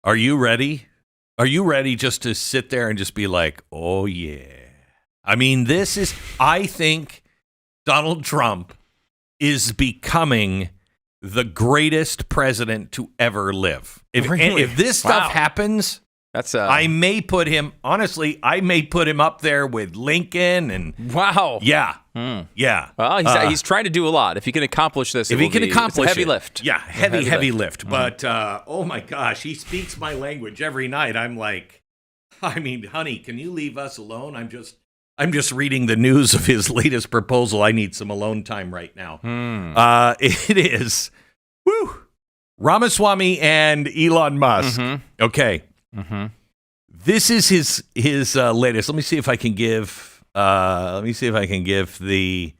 Are you ready? Are you ready just to sit there and just be like, oh, yeah? I mean, I think Donald Trump is becoming the greatest president to ever live. If this stuff happens, I may put him up there with Lincoln and wow. Yeah. Yeah. Well, he's trying to do a lot. If he can accomplish this, it's a heavy lift. Yeah, heavy lift. But oh my gosh, he speaks my language every night. I'm like, honey, can you leave us alone? I'm just reading the news of his latest proposal. I need some alone time right now. It is Ramaswamy and Elon Musk. Okay. This is his latest. Let me see if I can give the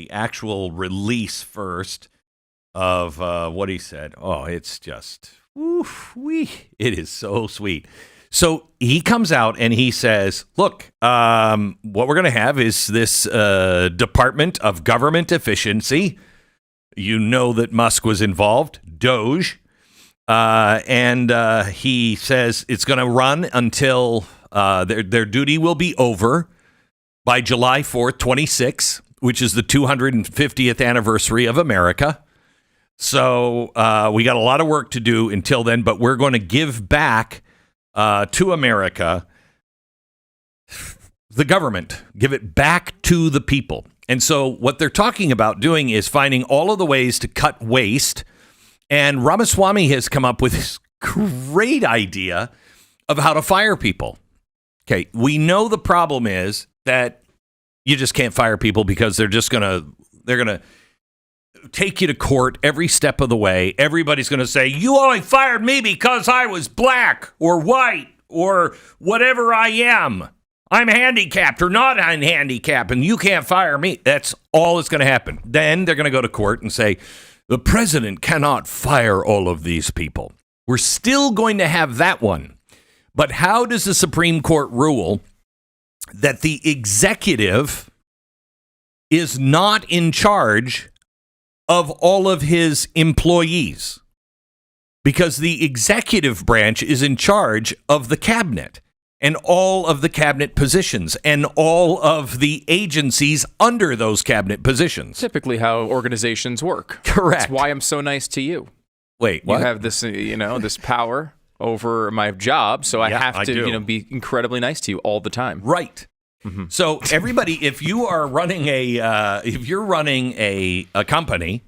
actual release first of what he said. Oh, it's just it is so sweet. So he comes out and he says, look, what we're going to have is this Department of Government Efficiency. You know that Musk was involved, DOGE. And he says it's going to run until their duty will be over by July 4th, 26, which is the 250th anniversary of America. So we got a lot of work to do until then, but we're going to give back to America the government, give it back to the people. And so what they're talking about doing is finding all of the ways to cut waste. And Ramaswamy has come up with this great idea of how to fire people. Okay, we know the problem is that you just can't fire people because they're gonna take you to court every step of the way. Everybody's gonna say, you only fired me because I was black or white or whatever I am. I'm handicapped or not handicapped, and you can't fire me. That's all that's gonna happen. Then they're gonna go to court and say, the president cannot fire all of these people. We're still going to have that one. But how does the Supreme Court rule that the executive is not in charge of all of his employees? Because the executive branch is in charge of the cabinet and all of the cabinet positions and all of the agencies under those cabinet positions. Typically how organizations work. Correct. That's why I'm so nice to you. Wait, what? You have this, this power over my job, so I have to, be incredibly nice to you all the time. Right. Mm-hmm. So everybody, if you're running a company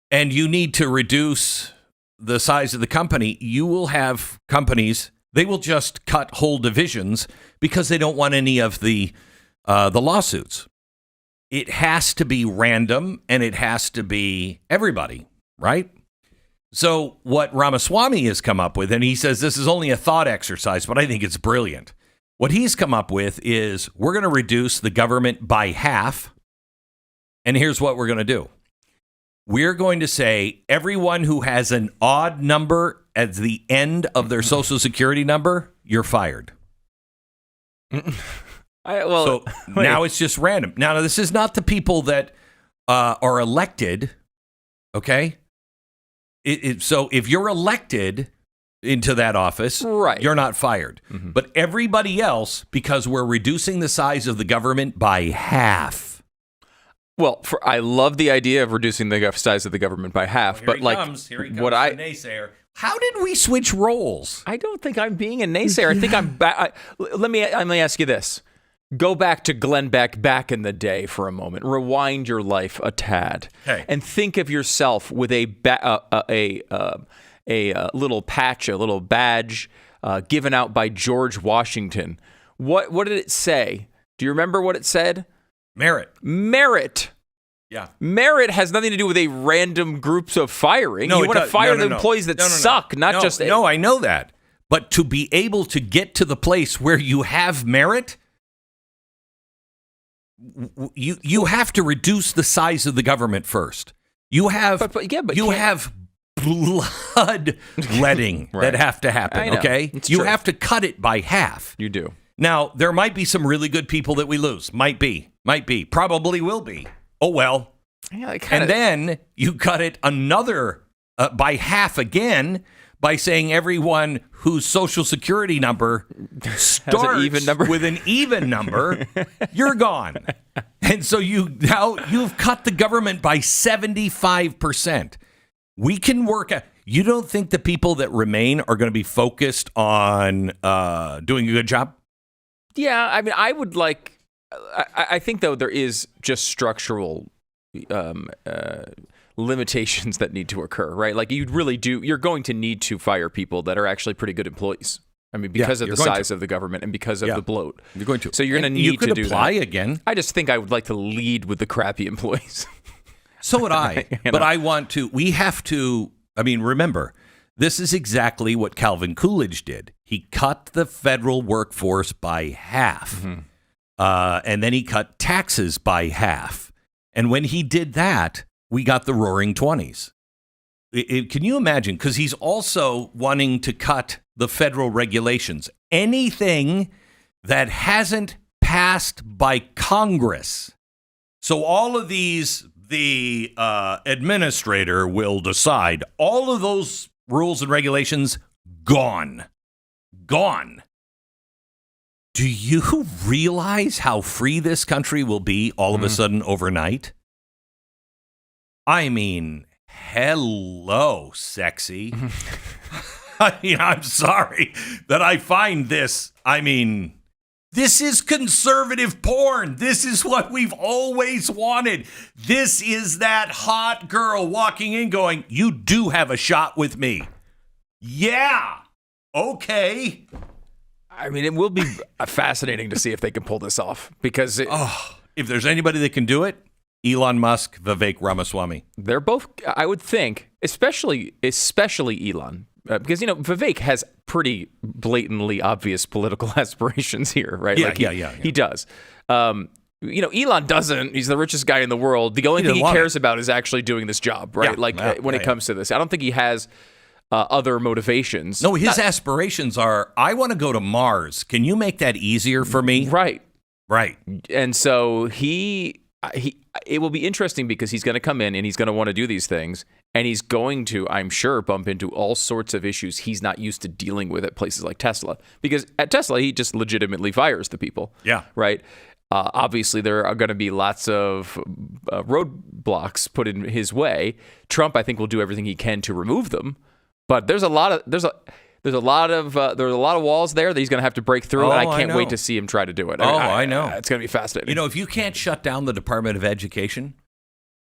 and you need to reduce the size of the company, you will have companies. They will just cut whole divisions because they don't want any of the lawsuits. It has to be random, and it has to be everybody, right? So what Ramaswamy has come up with, and he says this is only a thought exercise, but I think it's brilliant. What he's come up with is we're going to reduce the government by half, and here's what we're going to do. We're going to say everyone who has an odd number at the end of their Social Security number, you're fired. Now it's just random. Now, this is not the people that are elected, okay? So if you're elected into that office, right, you're not fired. Mm-hmm. But everybody else, because we're reducing the size of the government by half. Well, I love the idea of reducing the size of the government by half, Here he comes, the naysayer. How did we switch roles? I don't think I'm being a naysayer. I think I'm back. Let me ask you this. Go back to Glenn Beck back in the day for a moment. Rewind your life a tad, and think of yourself with a little patch, a little badge given out by George Washington. What did it say? Do you remember what it said? Merit. Yeah. Merit has nothing to do with a random groups of firing. You want to fire the employees that suck, not just... No, I know that. But to be able to get to the place where you have merit, you have to reduce the size of the government first. You have have bloodletting right, that have to happen, okay? You have to cut it by half. You do. Now, there might be some really good people that we lose. Might be. Probably will be. Oh, well. Yeah, and then you cut it another by half again by saying everyone whose social security number starts with an even number, you're gone. And so you've cut the government by 75%. We can work out. You don't think the people that remain are going to be focused on doing a good job? Yeah, I mean, I would like. I think though there is just structural limitations that need to occur, right? Like you're going to need to fire people that are actually pretty good employees. I mean, because of the size of the government and because of the bloat. You're going to. So you're going to need to do that. You could apply again. I just think I would like to lead with the crappy employees. So would I. But I want to. We have to. I mean, remember, this is exactly what Calvin Coolidge did. He cut the federal workforce by half. Mm-hmm. And then he cut taxes by half. And when he did that, we got the Roaring 20s. Can you imagine? Because he's also wanting to cut the federal regulations. Anything that hasn't passed by Congress. So all of these, the administrator will decide. All of those rules and regulations, gone. Gone. Do you realize how free this country will be all of a sudden overnight? I mean, hello, sexy. I mean, I'm sorry that I find this. I mean, this is conservative porn. This is what we've always wanted. This is that hot girl walking in going, you do have a shot with me. Yeah. Okay. I mean, it will be fascinating to see if they can pull this off because if there's anybody that can do it, Elon Musk, Vivek Ramaswamy. They're both, I would think, especially Elon, because, Vivek has pretty blatantly obvious political aspirations here, right? Yeah. He does. Elon doesn't. He's the richest guy in the world. The only thing he cares about is actually doing this job, right? When it comes to this. I don't think he has other motivations. No, his aspirations are, I want to go to Mars. Can you make that easier for me? Right. And so it will be interesting because he's going to come in and he's going to want to do these things. And he's going to, I'm sure, bump into all sorts of issues he's not used to dealing with at places like Tesla. Because at Tesla, he just legitimately fires the people. Yeah. Right? Obviously, there are going to be lots of roadblocks put in his way. Trump, I think, will do everything he can to remove them. But there's a lot of walls there that he's going to have to break through, and I can't wait to see him try to do it. I know. It's going to be fascinating. If you can't shut down the Department of Education,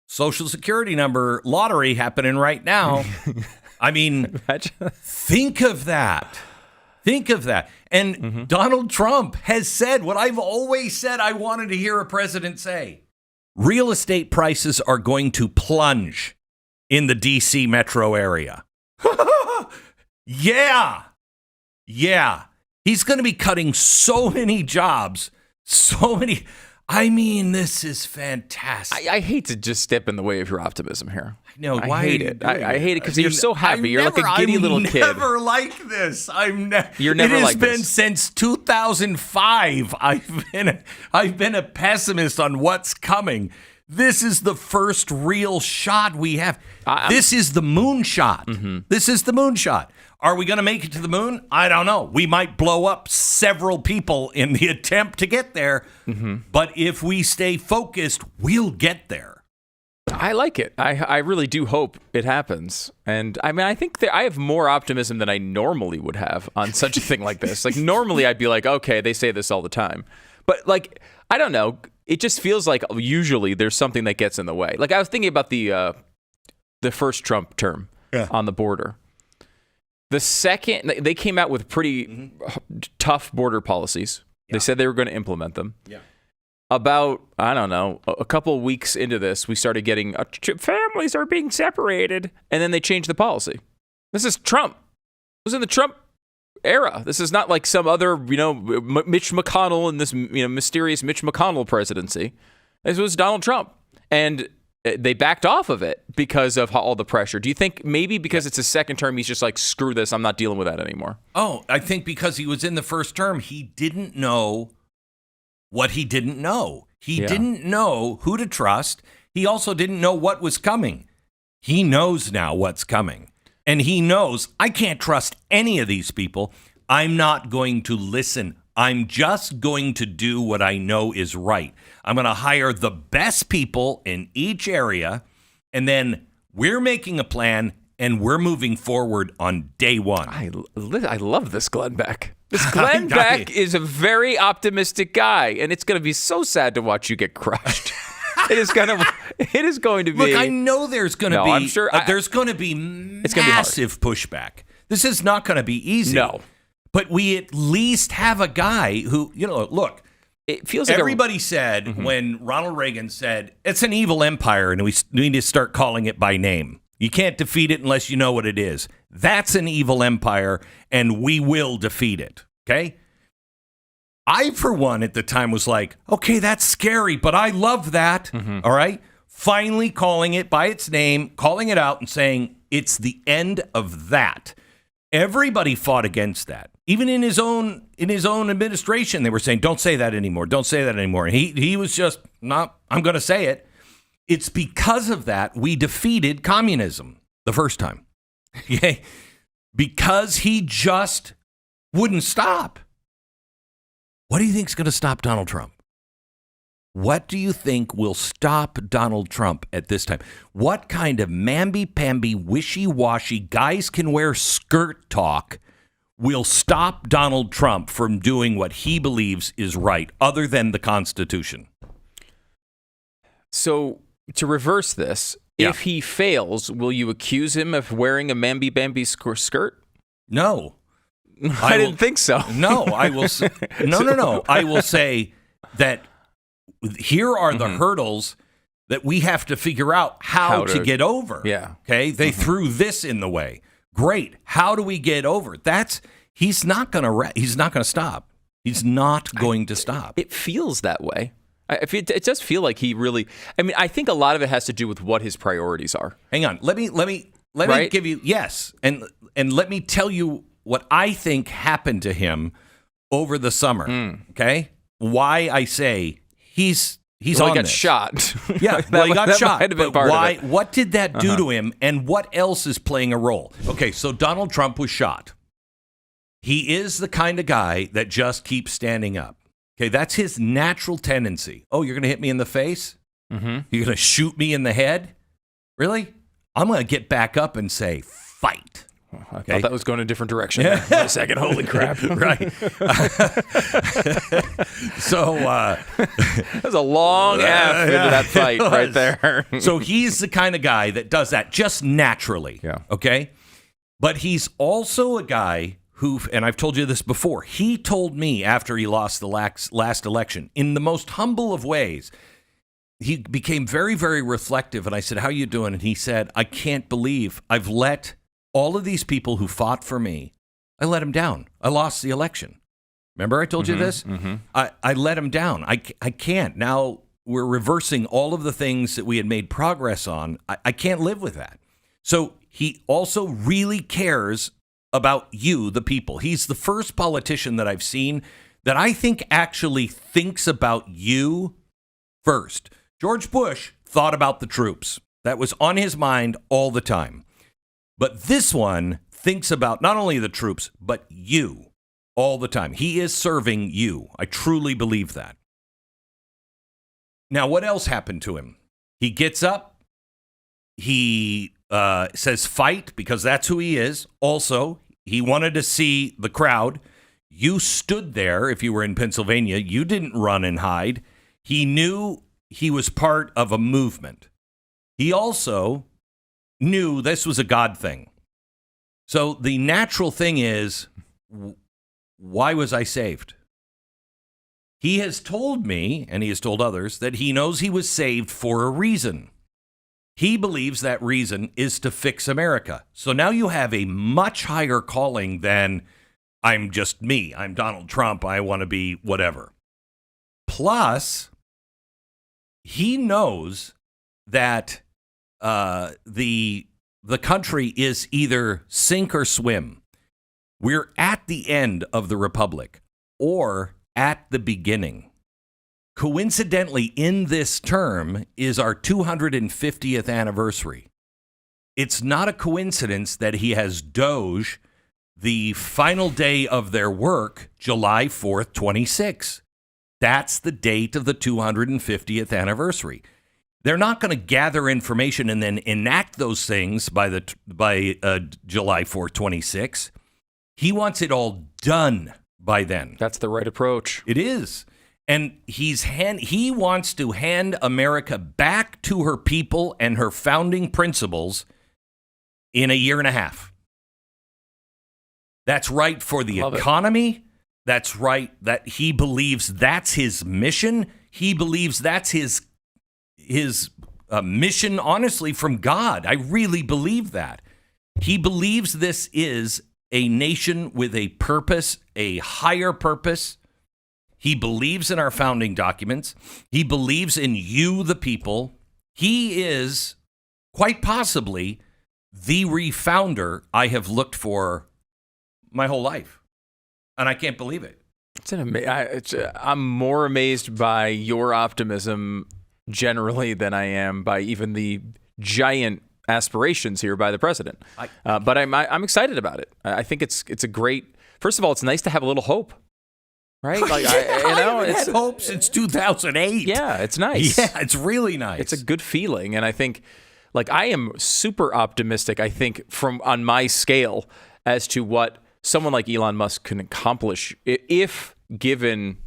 Social Security number lottery happening right now. I mean, think of that. And Donald Trump has said what I've always said I wanted to hear a president say. Real estate prices are going to plunge in the D.C. metro area. Yeah. He's going to be cutting so many jobs, I mean, this is fantastic. I hate to just step in the way of your optimism here. No, why? I hate it. I hate it because you're so happy. You're like a giddy little kid. I'm never like this. You're never like this. It has been since 2005. I've been a pessimist on what's coming. This is the first real shot we have. This is the moonshot. Mm-hmm. This is the moonshot. Are we going to make it to the moon? I don't know. We might blow up several people in the attempt to get there. Mm-hmm. But if we stay focused, we'll get there. I like it. I really do hope it happens. And I mean, I think that I have more optimism than I normally would have on such a thing like this. Like normally I'd be like, okay, they say this all the time. But like, I don't know. It just feels like usually there's something that gets in the way. Like I was thinking about the first Trump term on the border. The second, they came out with pretty tough border policies. Yeah. They said they were going to implement them. Yeah. About, I don't know, a couple of weeks into this, we started getting, families are being separated. And then they changed the policy. This is Trump. It was in the Trump era. This is not like some other, Mitch McConnell and this, mysterious Mitch McConnell presidency. This was Donald Trump. And they backed off of it because of all the pressure. Do you think maybe because it's his second term, he's just like, screw this, I'm not dealing with that anymore? Oh, I think because he was in the first term, he didn't know what he didn't know. He didn't know who to trust. He also didn't know what was coming. He knows now what's coming. And he knows I can't trust any of these people. I'm not going to listen. I'm just going to do what I know is right. I'm going to hire the best people in each area, and then we're making a plan, and we're moving forward on day one. I love this Glenn Beck. This Glenn Beck is a very optimistic guy, and it's going to be so sad to watch you get crushed. It is going to be. Look, I know there's going to be. I'm sure there's going to be massive pushback. This is not going to be easy. No. But we at least have a guy who, look, it feels like everybody said when Ronald Reagan said, it's an evil empire and we need to start calling it by name. You can't defeat it unless you know what it is. That's an evil empire and we will defeat it. Okay? I, for one, at the time was like, okay, that's scary, but I love that. All right? Finally calling it by its name, calling it out and saying it's the end of that. Everybody fought against that. Even in his own administration, they were saying, don't say that anymore. Don't say that anymore. And he was just, I'm going to say it. It's because of that we defeated communism the first time. Okay? Because he just wouldn't stop. What do you think is going to stop Donald Trump? What do you think will stop Donald Trump at this time? What kind of mamby-pamby, wishy-washy, guys can wear skirt talk will stop Donald Trump from doing what he believes is right, other than the Constitution? So, to reverse this, if he fails, will you accuse him of wearing a mamby-pamby skirt? No. I didn't think so. No, I will say, no. I will say that here are the hurdles that we have to figure out how to get over. Yeah. Okay. They threw this in the way. Great. How do we get over? He's not going to stop. He's not going to stop. It feels that way. It does feel like he really. I mean, I think a lot of it has to do with what his priorities are. Hang on. Let me give you and let me tell you what I think happened to him over the summer. Okay. Why I say. He's on got this. Shot. Yeah, well, he got shot. But why? What did that do to him, and what else is playing a role? Okay, so Donald Trump was shot. He is the kind of guy that just keeps standing up. Okay, that's his natural tendency. Oh, you're going to hit me in the face? You're going to shoot me in the head? Really? I'm going to get back up and say, fight. I thought that was going a different direction there for a second. Holy crap. Right. So that was a long F into that fight right there. So he's the kind of guy that does that just naturally. Yeah. Okay. But he's also a guy who, and I've told you this before, he told me after he lost the last election, in the most humble of ways, he became very, very reflective. And I said, how you doing? And he said, I can't believe I've let all of these people who fought for me, I let them down. I lost the election. Remember I told you this? I let them down. I can't. Now we're reversing all of the things that we had made progress on. I can't live with that. So he also really cares about you, the people. He's the first politician that I've seen that I think actually thinks about you first. George Bush thought about the troops. That was on his mind all the time. But this one thinks about not only the troops, but you all the time. He is serving you. I truly believe that. Now, what else happened to him? He gets up. He says fight because that's who he is. Also, he wanted to see the crowd. You stood there if you were in Pennsylvania. You didn't run and hide. He knew he was part of a movement. He also knew this was a God thing. So the natural thing is, why was I saved? He has told me, and he has told others, that he knows he was saved for a reason. He believes that reason is to fix America. So now you have a much higher calling than I'm just me. I'm Donald Trump. I want to be whatever. Plus, he knows that the country is either sink or swim. We're at the end of the republic or at the beginning. Coincidentally, in this term is our 250th anniversary. It's not a coincidence that he has DOGE, the final day of their work, July 4th, 26. That's the date of the 250th anniversary. They're not going to gather information and then enact those things by July 4th, 26. He wants it all done by then. That's the right approach. It is. And he wants to hand America back to her people and her founding principles in a year and a half. That's right for the economy. That's right that he believes that's his mission. He believes that's his mission, honestly, from God. I really believe that. He believes this is a nation with a purpose, a higher purpose. He believes in our founding documents. He believes in you, the people. He is quite possibly the refounder I have looked for my whole life. And I can't believe it. I'm more amazed by your optimism generally than I am by even the giant aspirations here by the president. But I'm excited about it. I think it's a great. First of all, it's nice to have a little hope, right? Like I haven't had hope since 2008. Yeah, it's nice. Yeah, it's really nice. It's a good feeling, and I think, like, I am super optimistic. I think on my scale as to what someone like Elon Musk can accomplish if given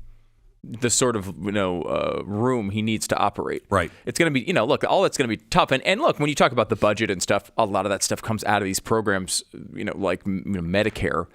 the sort of room he needs to operate. Right. It's going to be, look, all that's going to be tough. And look, when you talk about the budget and stuff, a lot of that stuff comes out of these programs, like Medicare,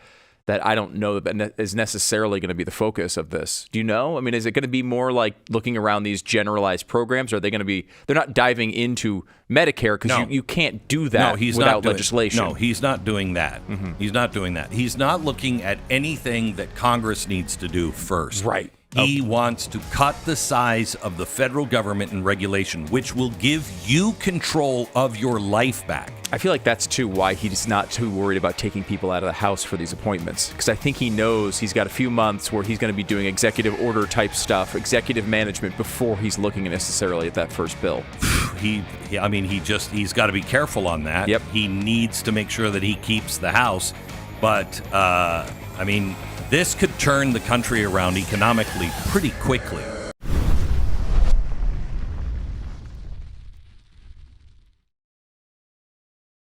that I don't know that is necessarily going to be the focus of this. Do you know? I mean, is it going to be more like looking around these generalized programs? Or are they going to be, they're not diving into Medicare because you can't do that without legislation. No, he's not doing that. Mm-hmm. He's not doing that. He's not looking at anything that Congress needs to do first. Right. He wants to cut the size of the federal government and regulation, which will give you control of your life back. I feel like that's, too, why he's not too worried about taking people out of the House for these appointments. Because I think he knows he's got a few months where he's going to be doing executive order type stuff, executive management, before he's looking necessarily at that first bill. He's got to be careful on that. Yep. He needs to make sure that he keeps the House. But, this could turn the country around economically pretty quickly.